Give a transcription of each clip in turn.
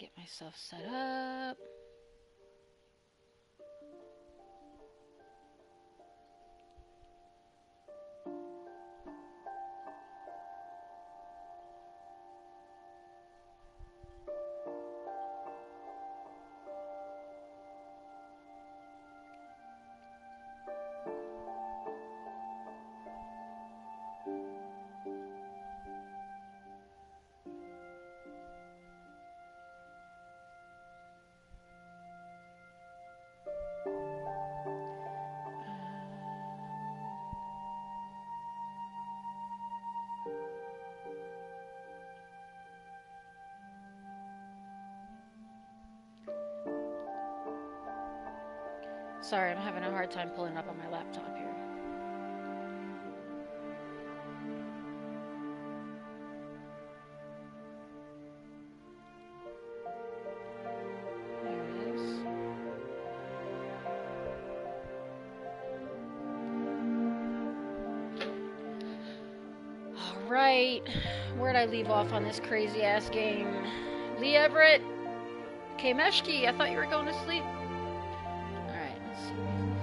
get myself set up. Sorry, I'm having a hard time pulling up on my laptop here. There it is. Alright, where'd I leave off on this crazy ass game? Lee Everett! Kameshki, I thought you were going to sleep. Let's see,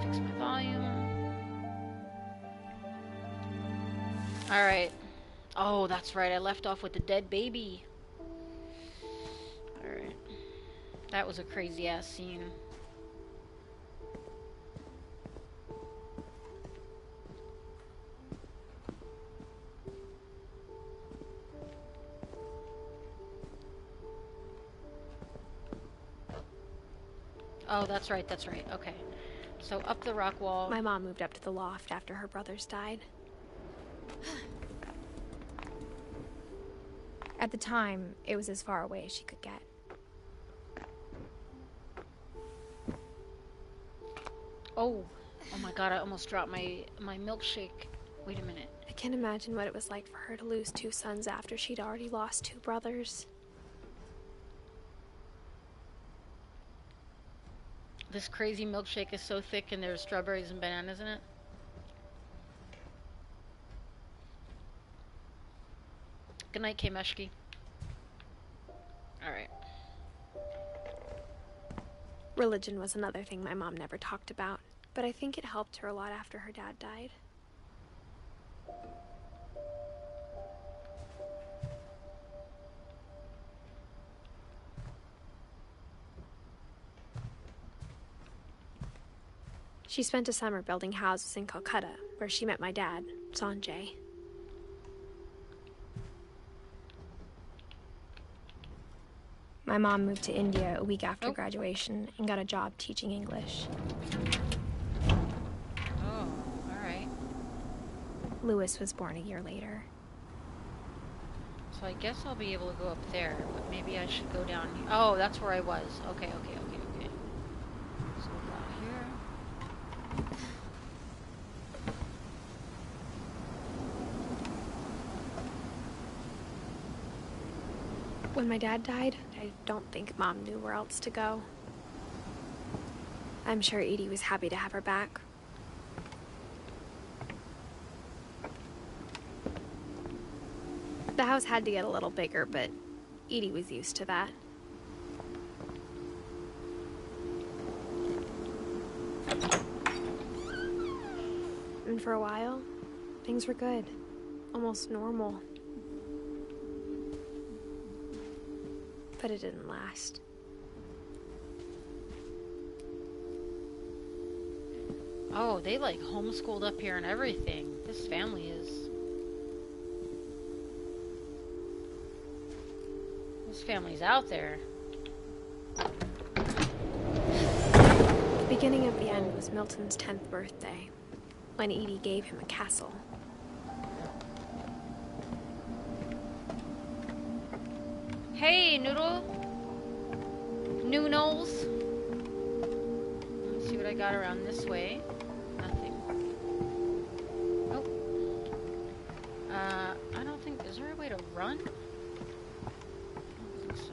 fix my volume. Alright. Oh, that's right, I left off with the dead baby. Alright. That was a crazy ass scene. Oh, that's right, okay. So up the rock wall. My mom moved up to the loft after her brothers died. At the time, it was as far away as she could get. Oh my god, I almost dropped my milkshake. Wait a minute. I can't imagine what it was like for her to lose 2 sons after she'd already lost 2 brothers. This crazy milkshake is so thick and there's strawberries and bananas in it. Good night, Kameshki. Alright. Religion was another thing my mom never talked about, but I think it helped her a lot after her dad died. She spent a summer building houses in Calcutta, where she met my dad, Sanjay. My mom moved to India a week after graduation and got a job teaching English. Oh, alright. Louis was born a year later. So I guess I'll be able to go up there, but maybe I should go down here. Oh, that's where I was. Okay. So we'll go out here. When my dad died, I don't think Mom knew where else to go. I'm sure Edie was happy to have her back. The house had to get a little bigger, but Edie was used to that. And for a while, things were good. Almost normal. But it didn't last. Oh, they like homeschooled up here and everything. This family is... This family's out there. The beginning of the end was Milton's 10th birthday, when Edie gave him a castle. Hey, Noodle! Noodles! Let's see what I got around this way. Nothing. Oh. I don't think... Is there a way to run? I don't think so.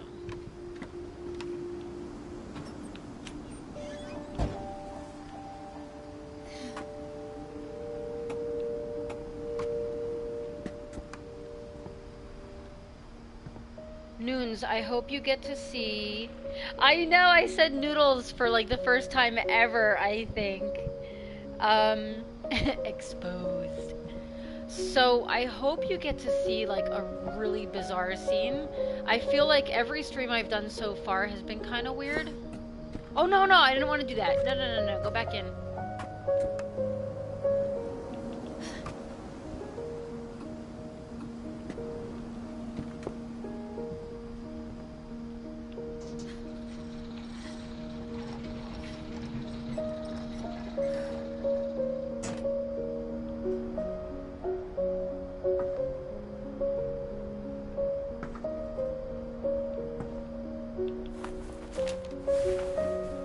Moose, I hope you get to see... I know I said noodles for like the first time ever, I think. Exposed. So I hope you get to see like a really bizarre scene. I feel like every stream I've done so far has been kind of weird. Oh no, I didn't want to do that. No, go back in.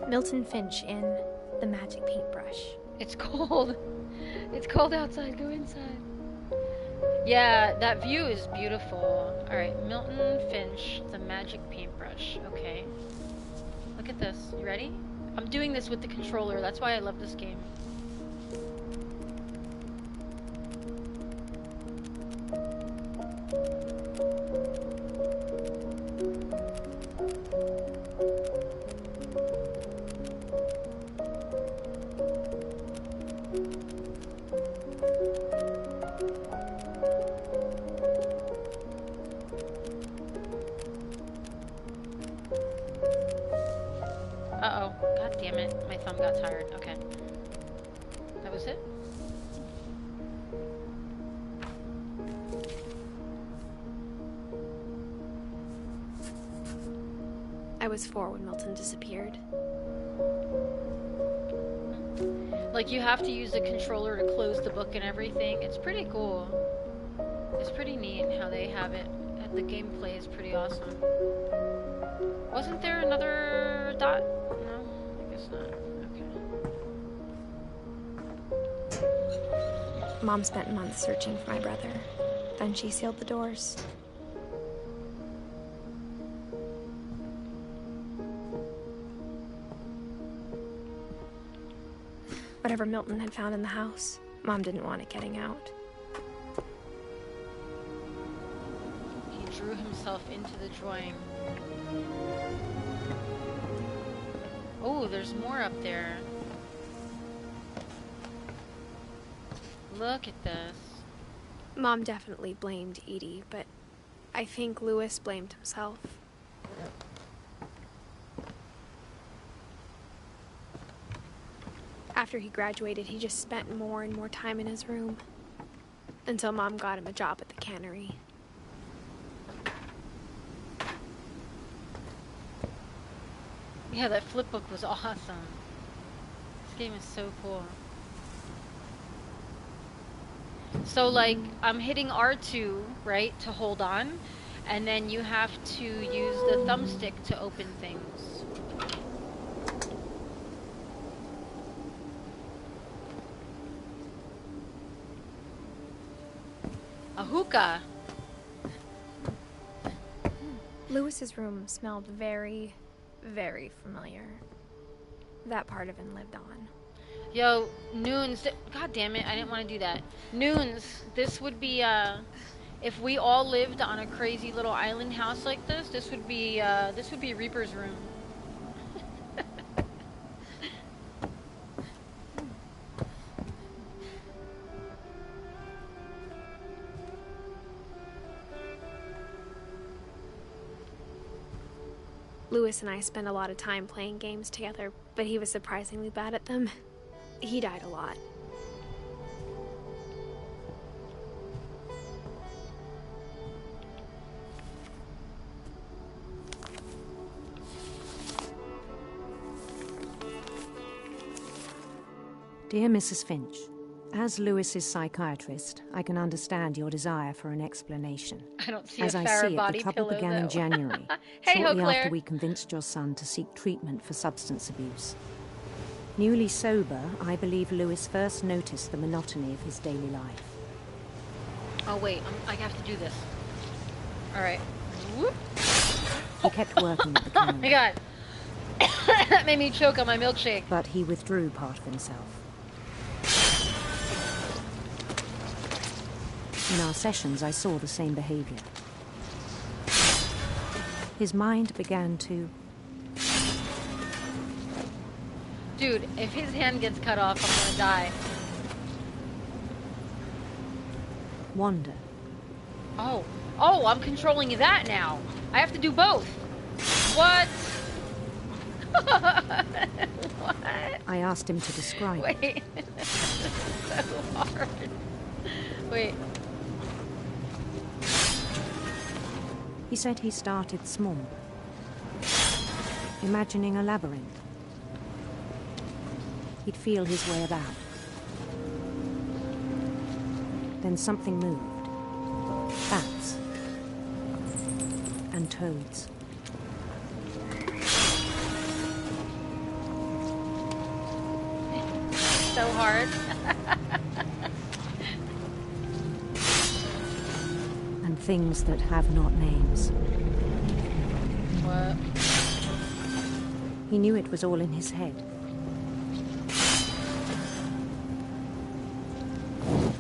Milton Finch in The Magic Paintbrush. It's cold. It's cold outside. Go inside. Yeah, that view is beautiful. Alright, Milton Finch, The Magic Paintbrush. Okay. Look at this. You ready? I'm doing this with the controller. That's why I love this game. Uh-oh. God damn it. My thumb got tired. Okay. That was it? I was 4 when Milton disappeared. Like, you have to use the controller to close the book and everything. It's pretty cool. It's pretty neat how they have it. The gameplay is pretty awesome. Wasn't there another dot? No? I guess not. Okay. Mom spent months searching for my brother. Then she sealed the doors. Whatever Milton had found in the house, Mom didn't want it getting out. He drew himself into the drawing. Oh, there's more up there. Look at this. Mom definitely blamed Edie, but I think Lewis blamed himself. After he graduated, he just spent more and more time in his room. Until Mom got him a job at the cannery. Yeah, that flip book was awesome. This game is so cool. So, like, I'm hitting R2, right, to hold on. And then you have to use the thumbstick to open things. A hookah. Lewis's room smelled very, very familiar. That part of him lived on. Yo, Noons. God damn it, I didn't want to do that. Noons, this would be, if we all lived on a crazy little island house like this would be Reaper's room. Lewis and I spent a lot of time playing games together, but he was surprisingly bad at them. He died a lot. Dear Mrs. Finch, as Lewis's psychiatrist, I can understand your desire for an explanation. I don't see as a I Farrah see it, body the trouble pillow, began in though. January, Hey, shortly Claire. after we convinced your son to seek treatment for substance abuse. Newly sober, I believe Lewis first noticed the monotony of his daily life. Oh wait, I have to do this. All right. Whoop. He kept working at the Oh cannery, my god. That made me choke on my milkshake. but he withdrew part of himself. In our sessions, I saw the same behavior. His mind began to Dude, if his hand gets cut off, I'm gonna die. wander. Oh. Oh, I'm controlling that now. I have to do both. What? What? I asked him to describe it. Wait. This is so hard. Wait. He said he started small, imagining a labyrinth. He'd feel his way about. Then something moved. Bats. And toads. So hard. And things that have not names. What? He knew it was all in his head.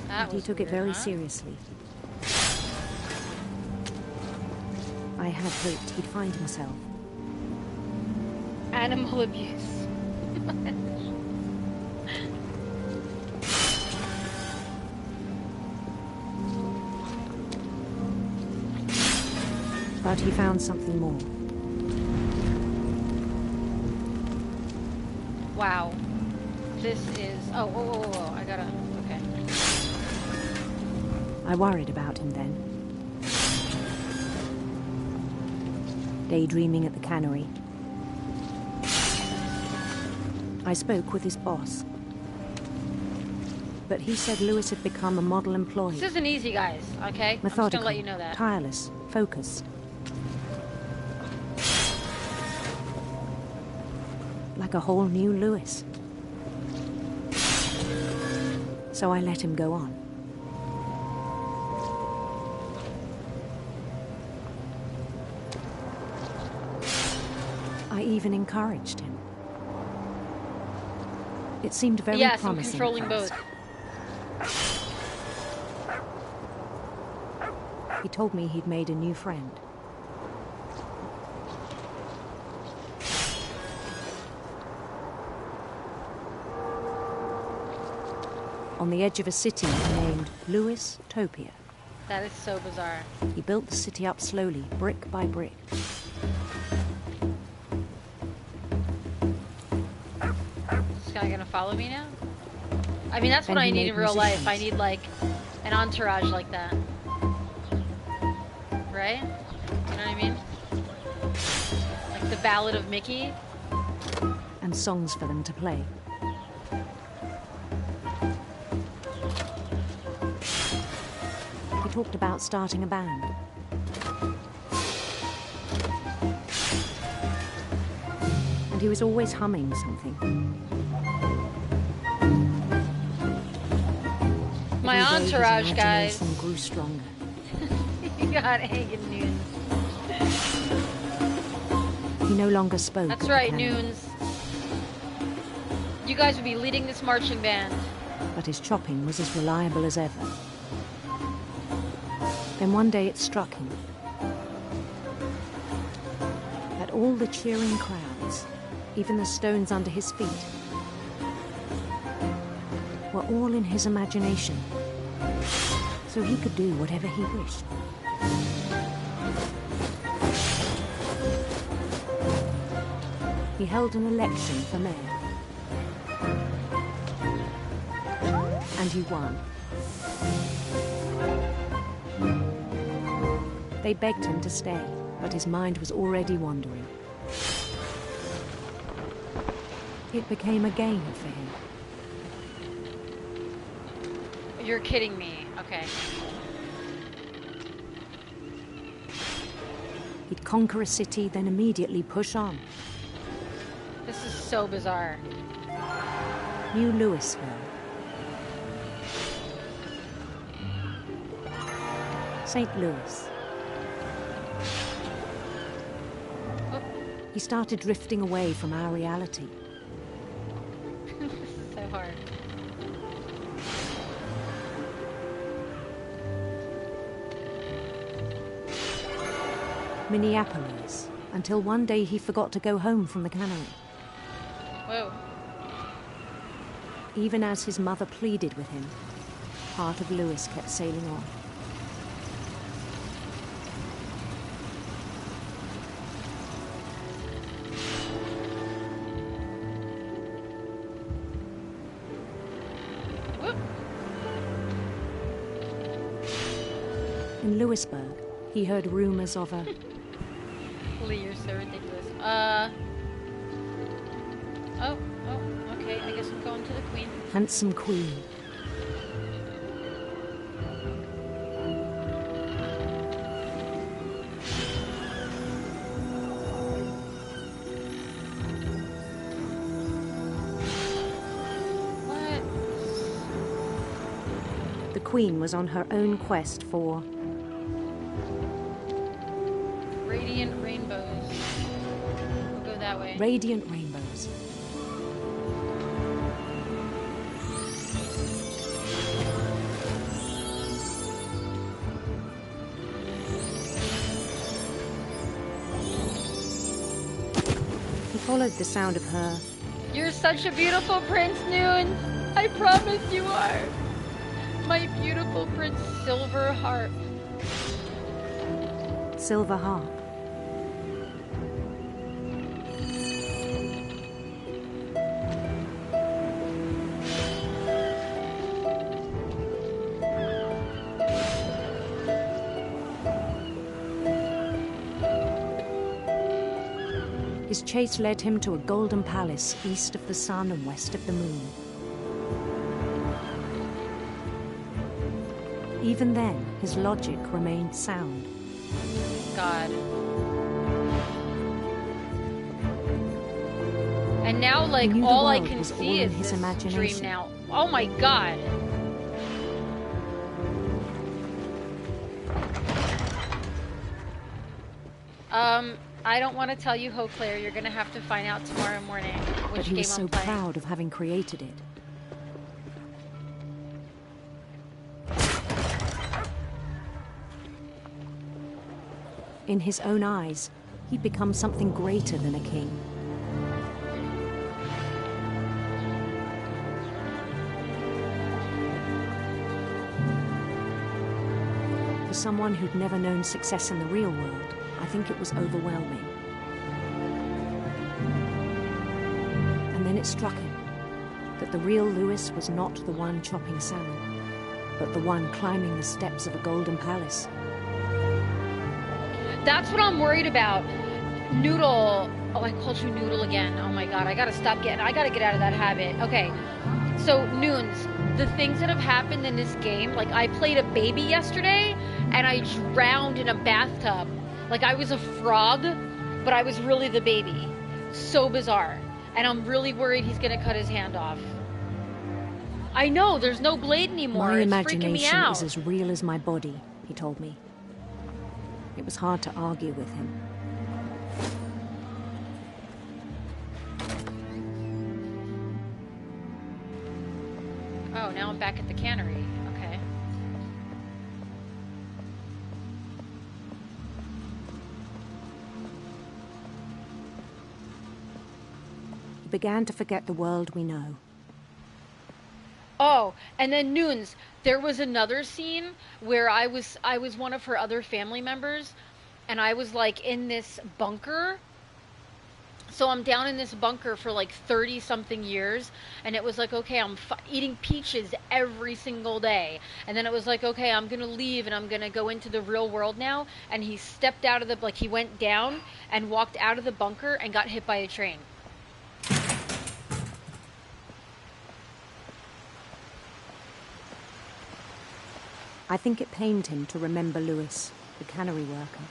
But he took it very seriously. I had hoped he'd find himself. Animal abuse. But he found something more. Wow. This is... Oh, whoa, whoa, whoa. I gotta... Okay. I worried about him then. Daydreaming at the cannery. I spoke with his boss. But he said Lewis had become a model employee. This isn't easy, guys, okay? I'm just Methodical, gonna let you know that. tireless, focused. Like a whole new Lewis. So I let him go on. I even encouraged him. It seemed very yes, I'm promising. controlling at both. first. He told me he'd made a new friend. On the edge of a city named Lewis Topia. That is so bizarre. He built the city up slowly, brick by brick. This guy gonna follow me now? I mean, that's what And I he need made in real life. I musicians. need, like, an entourage like that. Right? You know what I mean? Like the Ballad of Mickey. And songs for them to play. He talked about starting a band. And he was always humming something. My Every day his entourage, guys. imagination grew stronger. You got Hagen Noons. He no longer spoke. That's at the right, cannon, Noons. You guys would be leading this marching band. But his chopping was as reliable as ever. Then one day it struck him that all the cheering crowds, even the stones under his feet, were all in his imagination, so he could do whatever he wished. He held an election for mayor. And he won. They begged him to stay, but his mind was already wandering. It became a game for him. You're kidding me. Okay. He'd conquer a city, then immediately push on. This is so bizarre. New Louisville. St. Louis. Oh. He started drifting away from our reality. This is so hard. Minneapolis. until one day he forgot to go home from the cannery. Whoa. Even as his mother pleaded with him, part of Lewis kept sailing on. Whoop. In Lewisburg, he heard rumors of a... Lee, you're so ridiculous. Oh, okay, I guess I'm going to the queen. handsome queen. What? The queen was on her own quest for... Radiant rainbows. We'll go that way. radiant rainbows. He followed the sound of her. You're such a beautiful prince, Noon. I promise you are. My beautiful Prince Silver Harp. Silver harp. His chase led him to a golden palace east of the sun and west of the moon. Even then, his logic remained sound. God. And now, like, He knew the all I world can was all see in is his this imagination. dream now. Oh my God. I don't want to tell you, Claire. You're gonna have to find out tomorrow morning which But he game was so I'm playing. proud of having created it. In his own eyes, he'd become something greater than a king. For someone who'd never known success in the real world, I think it was overwhelming. And then it struck him that the real Lewis was not the one chopping salmon, but the one climbing the steps of a golden palace. That's what I'm worried about. Noodle. Oh, I called you Noodle again. Oh my God, I gotta get out of that habit. Okay, so Noons, the things that have happened in this game, like I played a baby yesterday and I drowned in a bathtub. Like I was a frog, but I was really the baby. So bizarre. And I'm really worried he's gonna cut his hand off. I know, there's no blade anymore. My It's freaking me imagination out. is as real as my body, he told me. It was hard to argue with him. Oh, now I'm back at the cannery. Okay. He began to forget the world we know. Oh, and then Noons, there was another scene where I was one of her other family members, and I was like in this bunker. So I'm down in this bunker for like 30 something years, and it was like, okay, I'm eating peaches every single day. And then it was like, okay, I'm going to leave and I'm going to go into the real world now. And he stepped out of the, like he went down and walked out of the bunker and got hit by a train. I think it pained him to remember Lewis, the cannery worker.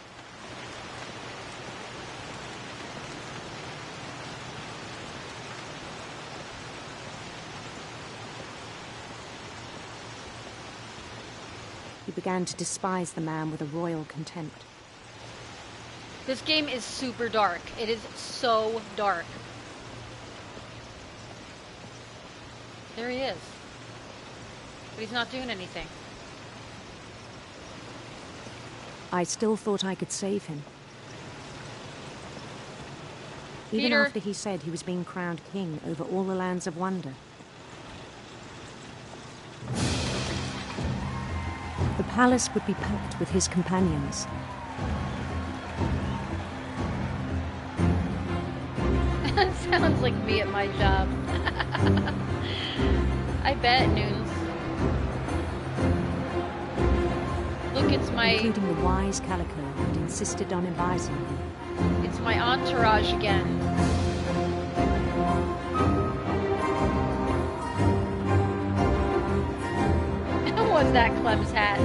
He began to despise the man with a royal contempt. This game is super dark. It is so dark. There he is. But he's not doing anything. I still thought I could save him. Even Peter. after he said he was being crowned king over all the lands of wonder. The palace would be packed with his companions. Sounds like me at my job. I bet, Noons. Look, it's my... Including the wise Calico, who'd insisted on advising him. It's my entourage again. What's that Clem's hat?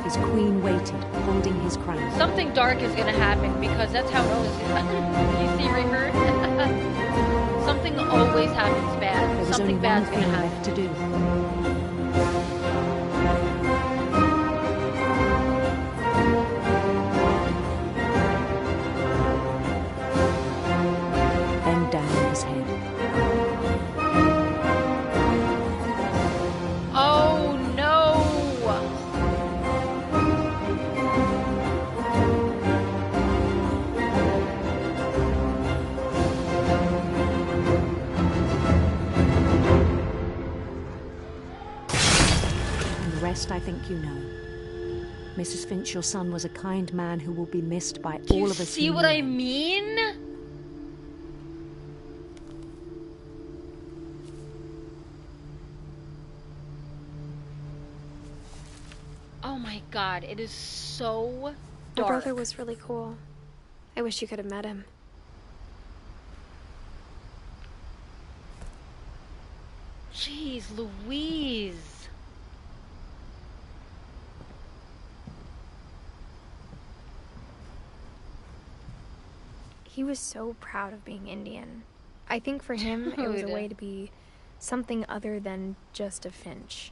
His queen waited, holding his crown. Something dark is gonna happen because that's how it always is. You see, River? Something always happens bad. There was Something only bad's one gonna thing happen. left to do. Bend down his head. Oh no! And the rest I think you know. Mrs. Finch, your son was a kind man who will be missed by Do all you of us. see who what knew I him. mean? Oh my god, it is so My dark. brother was really cool. I wish you could have met him. Jeez Louise. He was so proud of being Indian. I think for him, it was a Dude. way to be something other than just a Finch.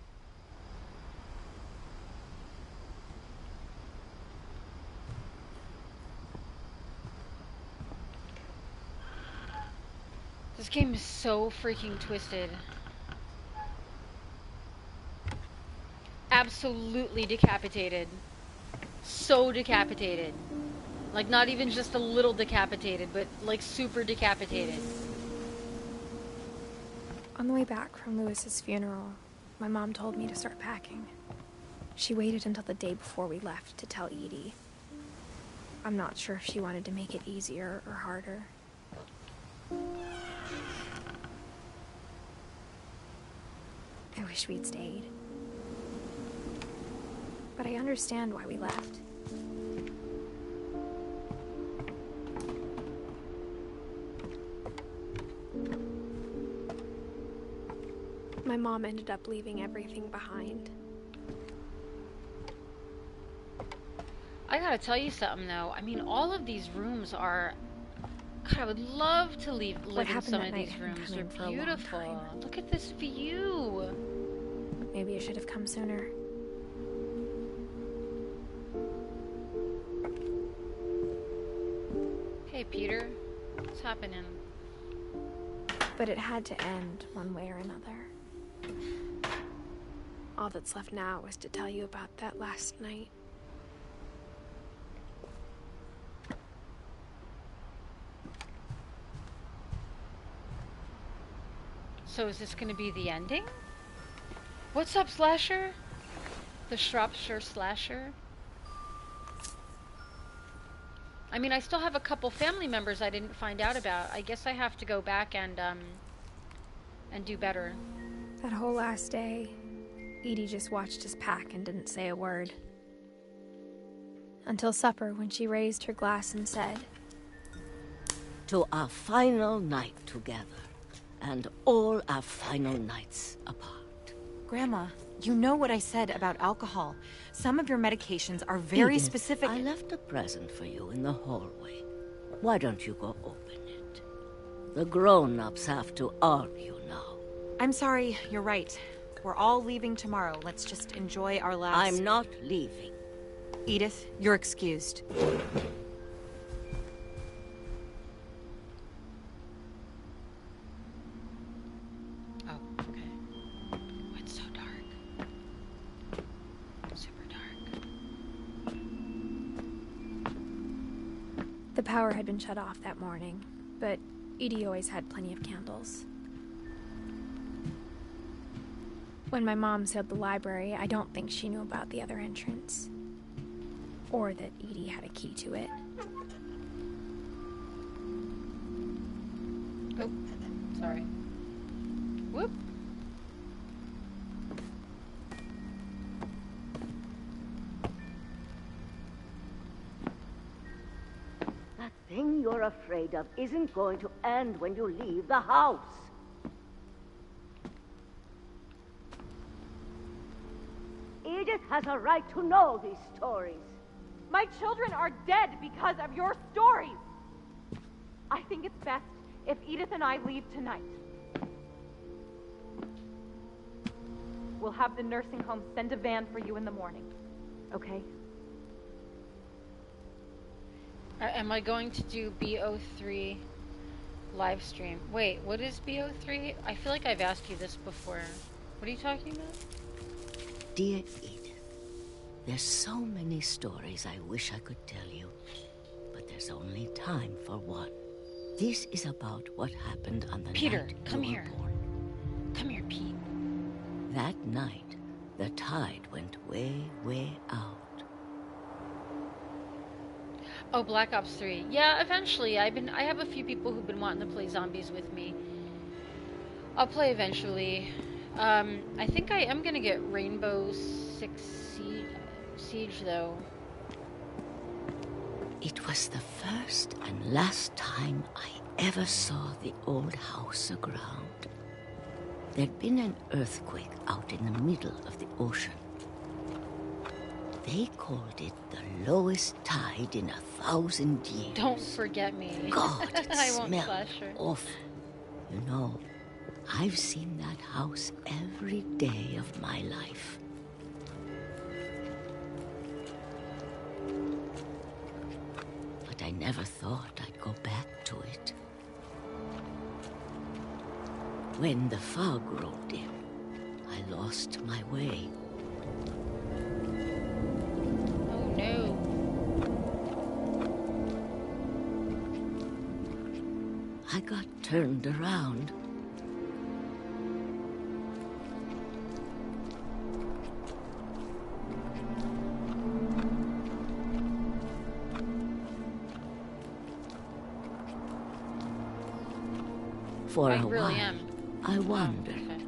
This game is so freaking twisted. Absolutely decapitated. So decapitated. Like, not even just a little decapitated, but like super decapitated. On the way back from Lewis's funeral, my mom told me to start packing. She waited until the day before we left to tell Edie. I'm not sure if she wanted to make it easier or harder. I wish we'd stayed. But I understand why we left. My mom ended up leaving everything behind. I gotta tell you something though. I mean, all of these rooms are. God, I would love to live in happened some that of night these had been rooms. coming They're for a long beautiful. time. Look at this view. Maybe I should have come sooner. Hey, Peter. What's happening? But it had to end one way or another. All that's left now is to tell you about that last night. So is this gonna be the ending? What's up, Slasher? The Shropshire Slasher? I mean, I still have a couple family members I didn't find out about. I guess I have to go back and do better. That whole last day, Edie just watched us pack and didn't say a word. Until supper, when she raised her glass and said, To our final night together, and all our final nights apart. Grandma, you know what I said about alcohol. Some of your medications are very Edith, specific. I left a present for you in the hallway. Why don't you go open it? The grown-ups have to argue now. I'm sorry, you're right. We're all leaving tomorrow. Let's just enjoy our last... I'm not leaving. Edith, you're excused. Oh, okay. The power had been shut off that morning, but Edie always had plenty of candles. When my mom sealed the library, I don't think she knew about the other entrance. Or that Edie had a key to it. Oh, sorry. Whoop. That thing you're afraid of isn't going to end when you leave the house. Edith has a right to know these stories. My children are dead because of your stories. I think it's best if Edith and I leave tonight. We'll have the nursing home send a van for you in the morning. Okay? Am I going to do BO3 live stream? Wait, what is BO3? I feel like I've asked you this before. What are you talking about? Dear Edith, there's so many stories I wish I could tell you, but there's only time for one. This is about what happened on the Peter, night come you were here. born. Come here, Pete. That night, the tide went way, way out. Oh, Black Ops 3. Yeah, eventually. I have a few people who've been wanting to play zombies with me. I'll play eventually. I think I am gonna get Rainbow Six Siege though. It was the first and last time I ever saw the old house aground. There'd been an earthquake out in the middle of the ocean. They called it the lowest tide in 1,000 years. Don't forget me. God, it I won't smelled flash her. awful. You know, I've seen that house every day of my life. But I never thought I'd go back to it. When the fog rolled in, I lost my way. Oh no. I got turned around. For I a really while, am. I Oh, wondered. okay.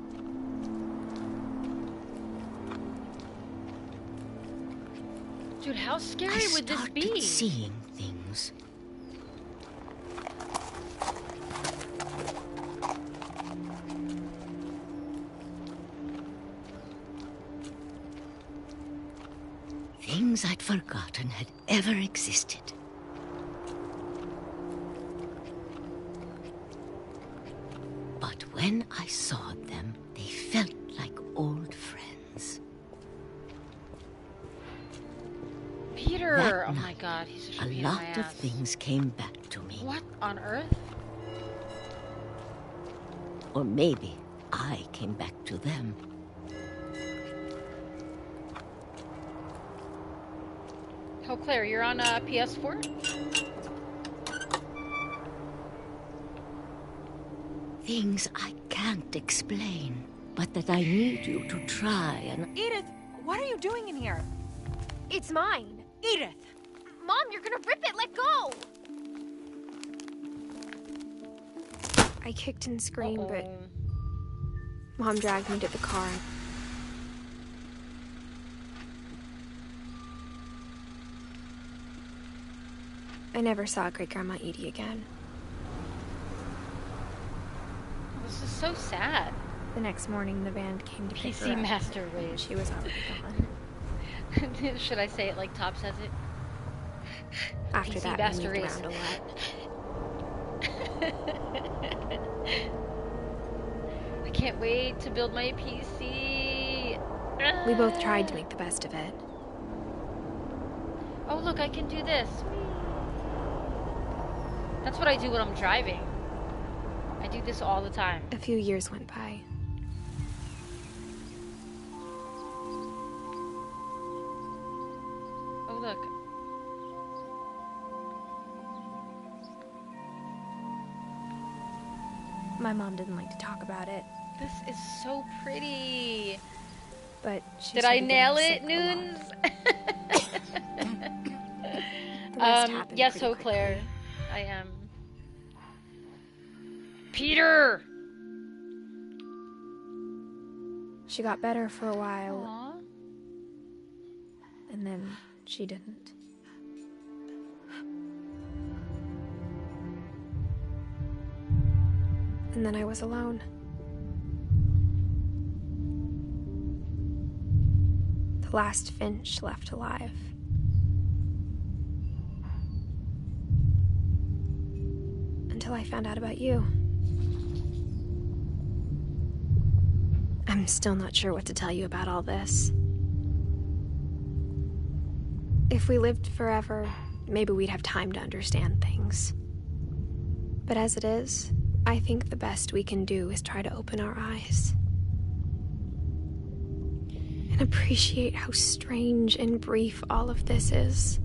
Dude, how scary I would this started be? seeing things. Things I'd forgotten had ever existed. But when I saw them, they felt like old friends. Peter! That Oh my night, god, he's just a being my lot of ass. things came back to me. What on earth? Or maybe I came back to them. Oh, Claire, you're on PS4? Things I can't explain, but that I need you to try and... Edith, what are you doing in here? It's mine. Edith! Mom, you're gonna rip it! Let go! I kicked and screamed, but Mom dragged me to the car. I never saw Great-Grandma Edie again. This is so sad. The next morning, the van came to pick her PC up. Master Race. She was already gone. Should I say it like Top says it? After PC that, we Master moved Race. around a lot. I can't wait to build my PC. We both tried to make the best of it. Oh, look, I can do this. That's what I do when I'm driving. I do this all the time. A few years went by. Oh, look. My mom didn't like to talk about it, This is so pretty. but she Did I started getting nail sick it, a Noons? lot. The rest happened yes, pretty Eau quickly. Claire. I am. Peter! She got better for a while, Aw. and then she didn't. And then I was alone. The last Finch left alive. Until I found out about you. I'm still not sure what to tell you about all this. If we lived forever, maybe we'd have time to understand things. But as it is, I think the best we can do is try to open our eyes. And appreciate how strange and brief all of this is.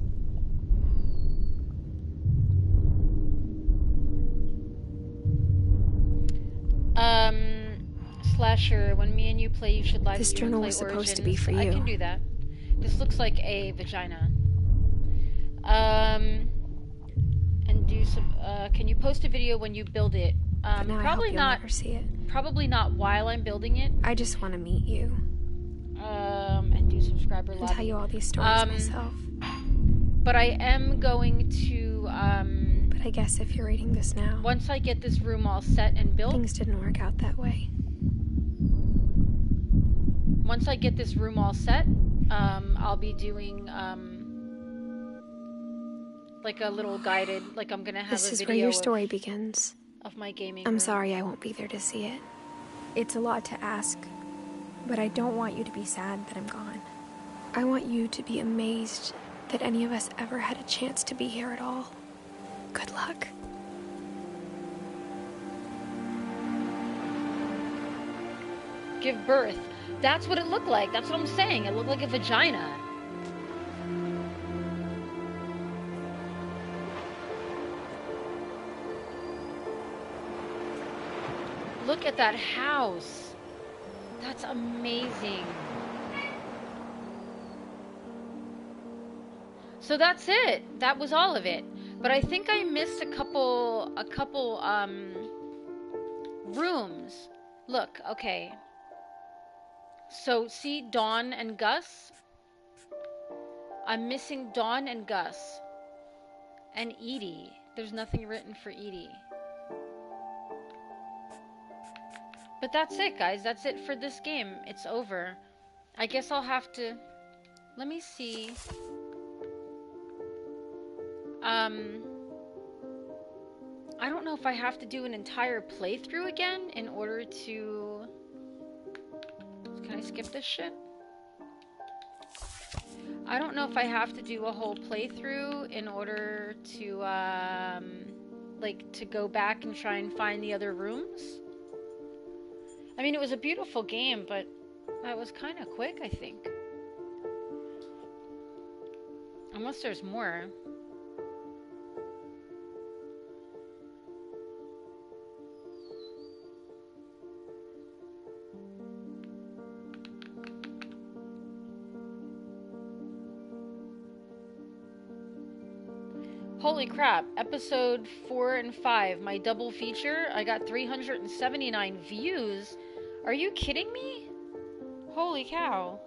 Slasher, when me and you play, you should live This stream and journal play was supposed to Origins. be for I you. can do that. This looks like a vagina. And do some, can you post a video when you build it? But now I hope Probably you'll not, never see it. probably not while I'm building it. I just want to meet you. And do subscriber And lobby. tell you all these stories myself. But I am going to, But I guess if you're reading this now, once I get this room all set and built, things didn't work out that way. once I get this room all set, I'll be doing, like a little guided, like I'm gonna have This a is video where your story begins. of my gaming I'm room. sorry I won't be there to see it. It's a lot to ask, but I don't want you to be sad that I'm gone. I want you to be amazed that any of us ever had a chance to be here at all. Good luck. Give birth. That's what it looked like. That's what I'm saying. It looked like a vagina. Look at that house. That's amazing. So that's it. That was all of it. But I think I missed a couple rooms. Look, okay. So see Dawn and Gus? I'm missing Dawn and Gus. And Edie. There's nothing written for Edie. But that's it, guys. That's it for this game. It's over. I guess I'll have to... Let me see. I don't know if I have to do an entire playthrough again in order to... Can I skip this shit? I don't know if I have to do a whole playthrough in order to, like, to go back and try and find the other rooms. I mean, it was a beautiful game, but that was kind of quick, I think. Unless there's more. Holy crap, episode 4 and 5, my double feature, I got 379 views. Are you kidding me? Holy cow.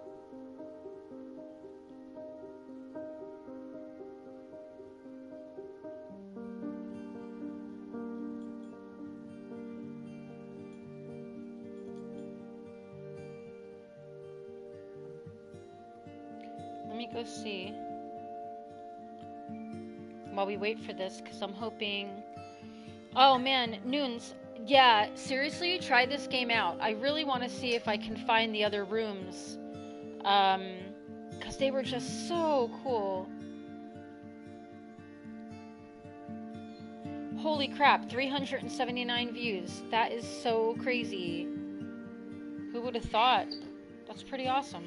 Let me go see. While we wait for this, because I'm hoping... Oh man, Noons, yeah, seriously, try this game out. I really want to see if I can find the other rooms. Because they were just so cool. Holy crap, 379 views. That is so crazy. Who would have thought? That's pretty awesome.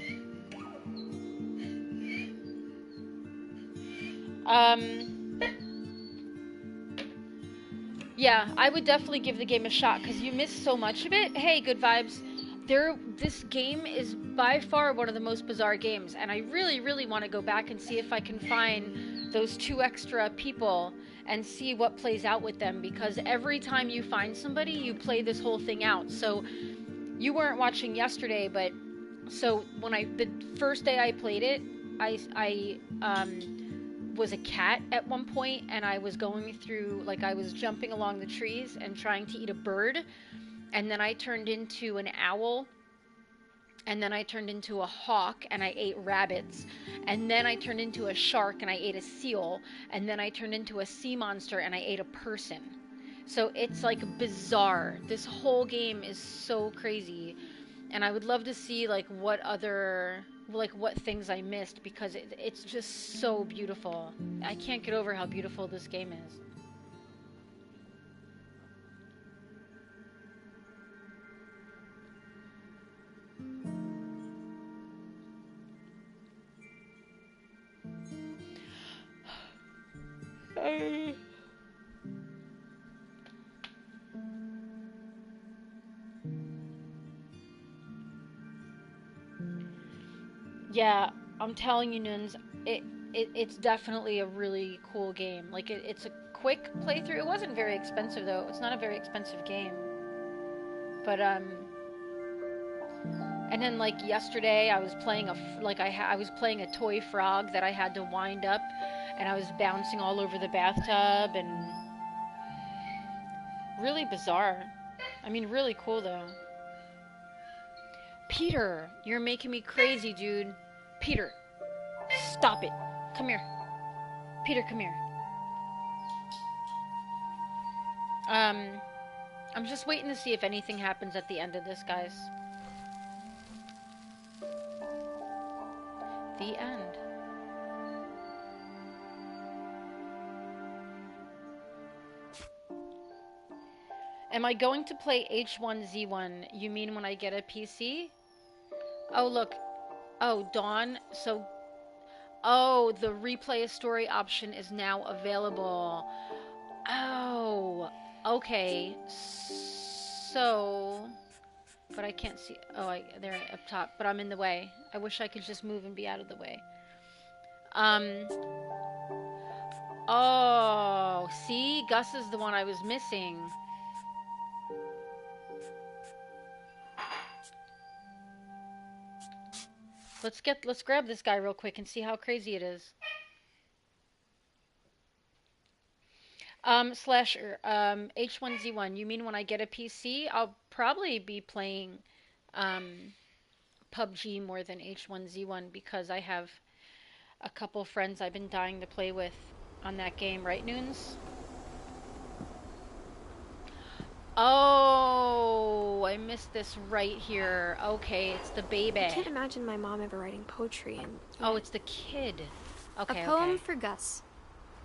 Yeah, I would definitely give the game a shot because you missed so much of it. Hey, good vibes. This game is by far one of the most bizarre games, and I really, really want to go back and see if I can find those 2 extra people and see what plays out with them, because every time you find somebody, you play this whole thing out. So you weren't watching yesterday, but so when the first day I played it, I was a cat at one point, and I was going through, like, I was jumping along the trees and trying to eat a bird, and then I turned into an owl, and then I turned into a hawk and I ate rabbits, and then I turned into a shark and I ate a seal, and then I turned into a sea monster and I ate a person. So it's like bizarre. This whole game is so crazy, and I would love to see like what things I missed, because it's just so beautiful. I can't get over how beautiful this game is. Yeah, I'm telling you, Nuns, it's definitely a really cool game. Like, it's a quick playthrough. It wasn't very expensive, though. It's not a very expensive game. But, and then, like, yesterday, I was playing I was playing a toy frog that I had to wind up, and I was bouncing all over the bathtub, and really bizarre. I mean, really cool, though. Peter, you're making me crazy, dude. Peter, stop it. Come here. Peter, come here. I'm just waiting to see if anything happens at the end of this, guys. The end. Am I going to play H1Z1? You mean when I get a PC? Oh, look. Oh, Dawn. So, oh, the replay a story option is now available. Oh, okay. So, but I can't see. Oh, they're up top, but I'm in the way. I wish I could just move and be out of the way. Oh, see? Gus is the one I was missing. Let's grab this guy real quick and see how crazy it is. Slasher, H1Z1, you mean when I get a PC? I'll probably be playing PUBG more than H1Z1, because I have a couple friends I've been dying to play with on that game, right, Noons? Oh, I missed this right here. Okay, it's the baby. I can't imagine my mom ever writing poetry and... Oh, it's the kid. Okay, A poem for Gus,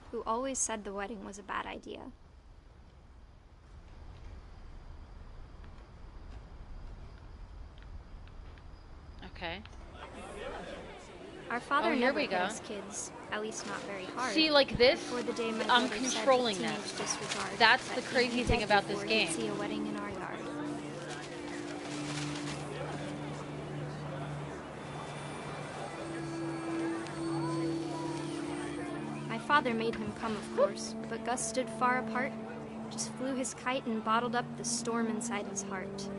who always said the wedding was a bad idea. Okay. Our father here never we hit go. us kids, at least not very hard. See, like this, Before the day my I'm brother said controlling with this. teenage disregard That's that the he'd crazy be thing dead about this before he'd game. see a wedding in our yard. My father made him come, of course, but Gus stood far apart, just flew his kite and bottled up the storm inside his heart.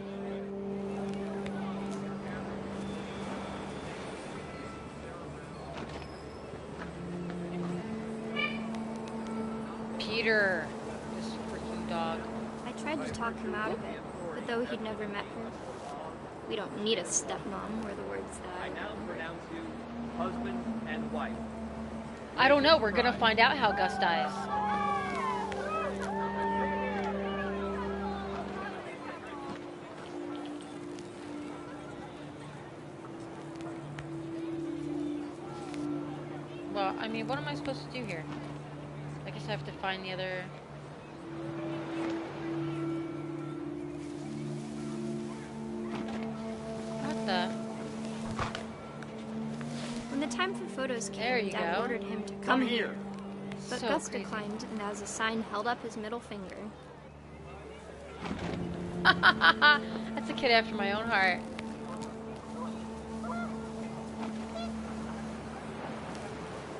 Peter, this freaking dog. I tried to talk him out of it, but though he'd never met her, we don't need a stepmom, were the words that I Now we're down to husband and wife. I don't know. We're gonna find out how Gus dies. Well, I mean, what am I supposed to do here? I guess I have to find the other... What the... When the time for photos There came, you Dad go. ordered him to Come come here. But So Gus crazy. declined, and as a sign held up his middle finger. That's a kid after my own heart.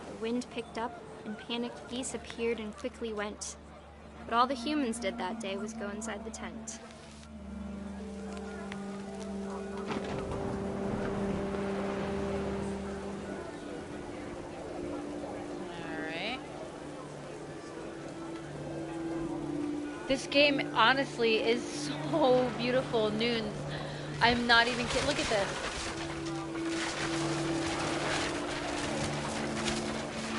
The wind picked up, and panicked geese appeared and quickly went. But all the humans did that day was go inside the tent. Alright. This game, honestly, is so beautiful. Noons. I'm not even kidding. Look at this.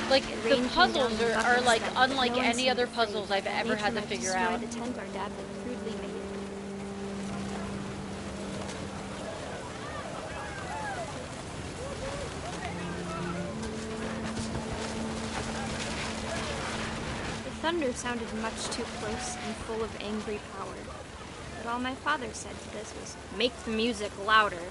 Like, the puzzles are like unlike any other puzzles I've ever had to figure out. The tent our dad had crudely made. The thunder sounded much too close and full of angry power. But all my father said to this was, "Make the music louder."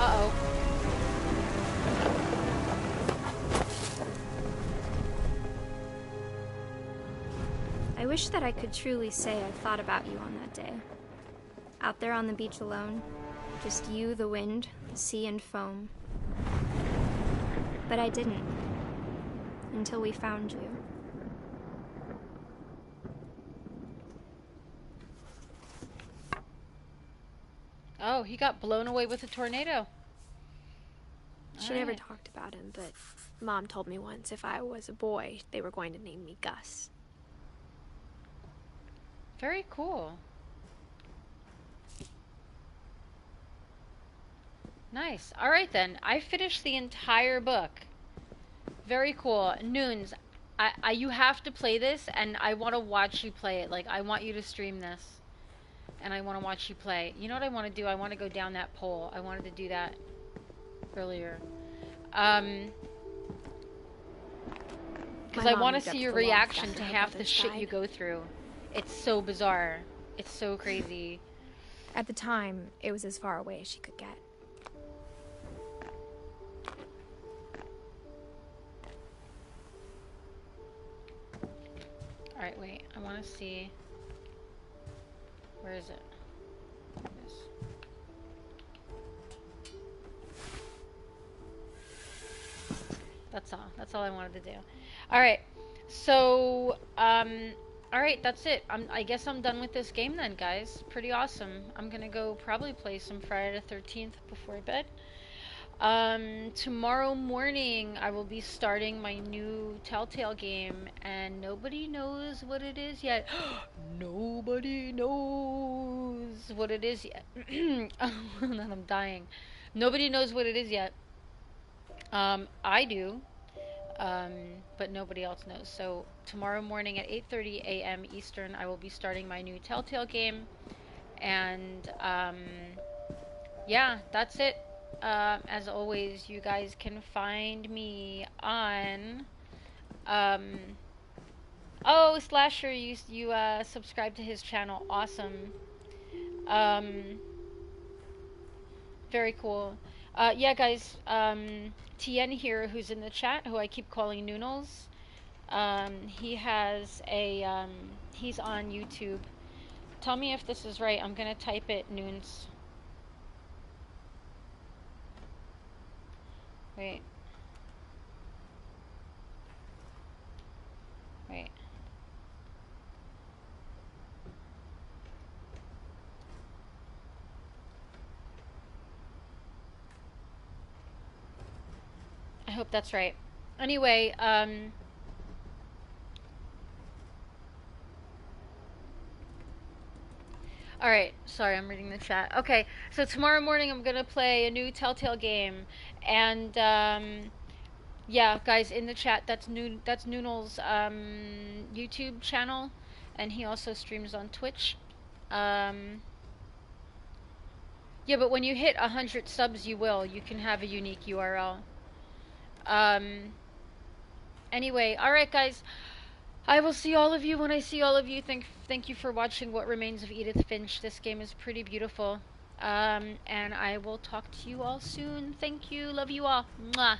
Uh-oh. I wish that I could truly say I thought about you on that day. Out there on the beach alone, just you, the wind, the sea, and foam. But I didn't. Until we found you. Oh, he got blown away with a tornado. She never talked about him, but Mom told me once if I was a boy, they were going to name me Gus. Very cool. Nice. Alright then. I finished the entire book. Very cool. Noons, you have to play this, and I want to watch you play it. Like, I want you to stream this. And I want to watch you play. You know what I want to do? I want to go down that pole. I wanted to do that earlier. Because I want to see your reaction to half the shit you go through. It's so bizarre. It's so crazy. At the time, it was as far away as she could get. Alright, wait. I want to see... Where is it? Yes. That's all. That's all I wanted to do. Alright. So, alright, that's it. I guess I'm done with this game then, guys. Pretty awesome. I'm gonna go probably play some Friday the 13th before bed. Tomorrow morning I will be starting my new Telltale game, and nobody knows what it is yet. Nobody knows what it is yet. I'm dying. Nobody knows what it is yet. I do, but nobody else knows. So tomorrow morning at 8:30 a.m. Eastern, I will be starting my new Telltale game, and yeah, that's it. As always, you guys can find me on, oh, Slasher, you subscribe to his channel. Awesome. Very cool. Yeah, guys, Tien here, who's in the chat, who I keep calling Noodles, he has a, he's on YouTube. Tell me if this is right. I'm gonna type it, Noons. Wait. Wait. I hope that's right. Anyway, alright, sorry, I'm reading the chat. Okay, so tomorrow morning I'm gonna play a new Telltale game, and, yeah, guys, in the chat, that's Noodle's, YouTube channel, and he also streams on Twitch. Yeah, but when you hit 100 subs, you will. You can have a unique URL. Anyway, alright guys. I will see all of you when I see all of you. Thank you for watching What Remains of Edith Finch. This game is pretty beautiful. And I will talk to you all soon. Thank you. Love you all. Mwah.